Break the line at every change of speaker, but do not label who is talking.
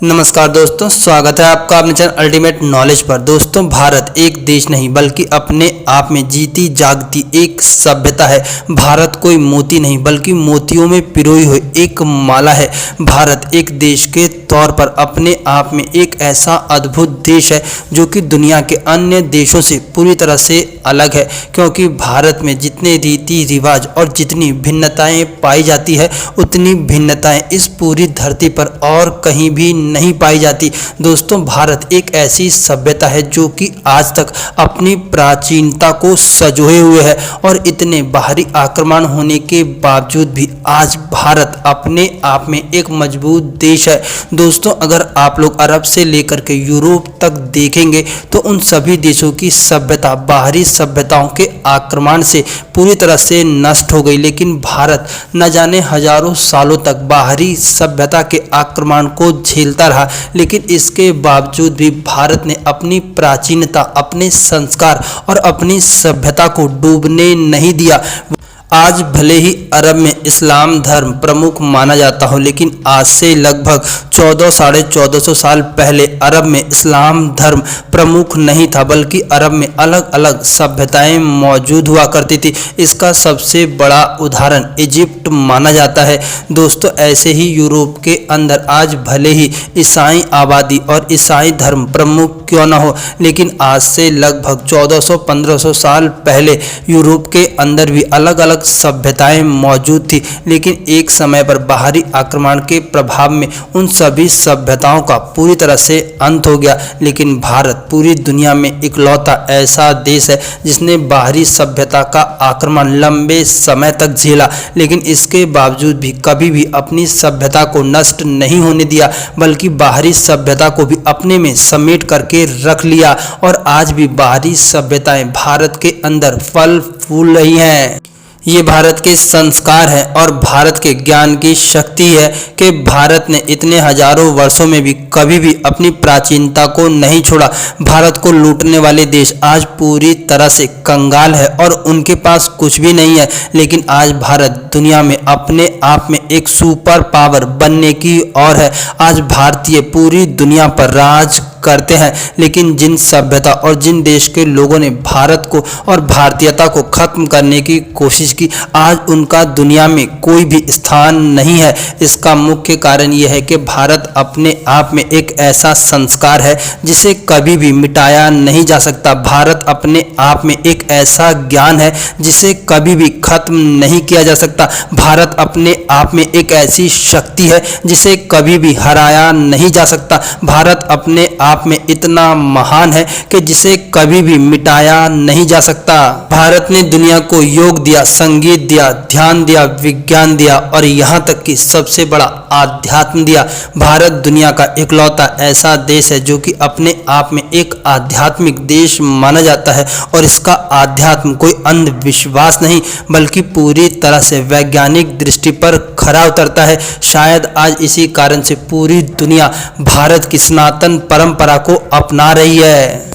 नमस्कार दोस्तों, स्वागत है आपका अपने चैनल अल्टीमेट नॉलेज पर। दोस्तों, भारत एक देश नहीं बल्कि अपने आप में जीती जागती एक सभ्यता है। भारत कोई मोती नहीं बल्कि मोतियों में पिरोई हुई एक माला है। भारत एक देश के तौर पर अपने आप में एक ऐसा अद्भुत देश है जो कि दुनिया के अन्य देशों से पूरी तरह से अलग है, क्योंकि भारत में जितने रीति रिवाज और जितनी भिन्नताएं पाई जाती है उतनी भिन्नताएं इस पूरी धरती पर और कहीं भी नहीं पाई जाती। दोस्तों, भारत एक ऐसी सभ्यता है जो कि आज तक अपनी प्राचीनता को सजोए हुए है और इतने बाहरी आक्रमण होने के बावजूद भी आज भारत अपने आप में एक मजबूत देश है। दोस्तों, अगर आप लोग अरब से लेकर के यूरोप तक देखेंगे तो उन सभी देशों की सभ्यता बाहरी सभ्यताओं के आक्रमण से पूरी तरह से नष्ट हो गई, लेकिन भारत न जाने हजारों सालों तक बाहरी सभ्यता के आक्रमण को झेलता रहा। लेकिन इसके बावजूद भी भारत ने अपनी प्राचीनता, अपने संस्कार और अपनी सभ्यता को डूबने नहीं दिया। आज भले ही अरब में इस्लाम धर्म प्रमुख माना जाता हो, लेकिन आज से लगभग 1400-1450 साल पहले अरब में इस्लाम धर्म प्रमुख नहीं था, बल्कि अरब में अलग अलग सभ्यताएं मौजूद हुआ करती थी। इसका सबसे बड़ा उदाहरण इजिप्ट माना जाता है। दोस्तों, ऐसे ही यूरोप के अंदर आज भले ही ईसाई आबादी और ईसाई धर्म प्रमुख क्यों न हो, लेकिन आज से लगभग 1400-1500 साल पहले यूरोप के अंदर भी अलग अलग सभ्यताएं मौजूद थी। लेकिन एक समय पर बाहरी आक्रमण के प्रभाव में उन सभी सभ्यताओं का पूरी तरह से अंत हो गया। लेकिन भारत पूरी दुनिया में इकलौता ऐसा देश है जिसने बाहरी सभ्यता का आक्रमण लंबे समय तक झेला, लेकिन इसके बावजूद भी कभी भी अपनी सभ्यता को नष्ट नहीं होने दिया, बल्कि बाहरी सभ्यता को भी अपने में समेट करके रख लिया। और आज भी बाहरी सभ्यताएं भारत के अंदर फल फूल रही हैं। ये भारत के संस्कार है और भारत के ज्ञान की शक्ति है कि भारत ने इतने हजारों वर्षों में भी कभी भी अपनी प्राचीनता को नहीं छोड़ा। भारत को लूटने वाले देश आज पूरी तरह से कंगाल है और उनके पास कुछ भी नहीं है, लेकिन आज भारत दुनिया में अपने आप में एक सुपर पावर बनने की ओर है। आज भारतीय पूरी दुनिया पर राज करते हैं, लेकिन जिन सभ्यता और जिन देश के लोगों ने भारत को और भारतीयता को खत्म करने की कोशिश की, आज उनका दुनिया में कोई भी स्थान नहीं है। इसका मुख्य कारण यह है कि भारत अपने आप में एक ऐसा संस्कार है जिसे कभी भी मिटाया नहीं जा सकता। भारत अपने आप में एक ऐसा ज्ञान है जिसे कभी भी खत्म नहीं किया जा सकता। भारत अपने आप में एक ऐसी शक्ति है जिसे कभी भी हराया नहीं जा सकता। भारत अपने आप में इतना महान है कि जिसे कभी भी मिटाया नहीं जा सकता। भारत ने दुनिया को योग दिया, संगीत दिया, ध्यान दिया, विज्ञान दिया और यहाँ तक कि सबसे बड़ा आध्यात्म दिया। भारत दुनिया का इकलौता ऐसा देश है जो कि अपने आप में एक आध्यात्मिक देश माना जाता है, और इसका आध्यात्म कोई अंधविश्वास नहीं बल्कि पूरी तरह से वैज्ञानिक दृष्टि पर खरा उतरता है। शायद आज इसी कारण से पूरी दुनिया भारत की सनातन परंपरा को अपना रही है।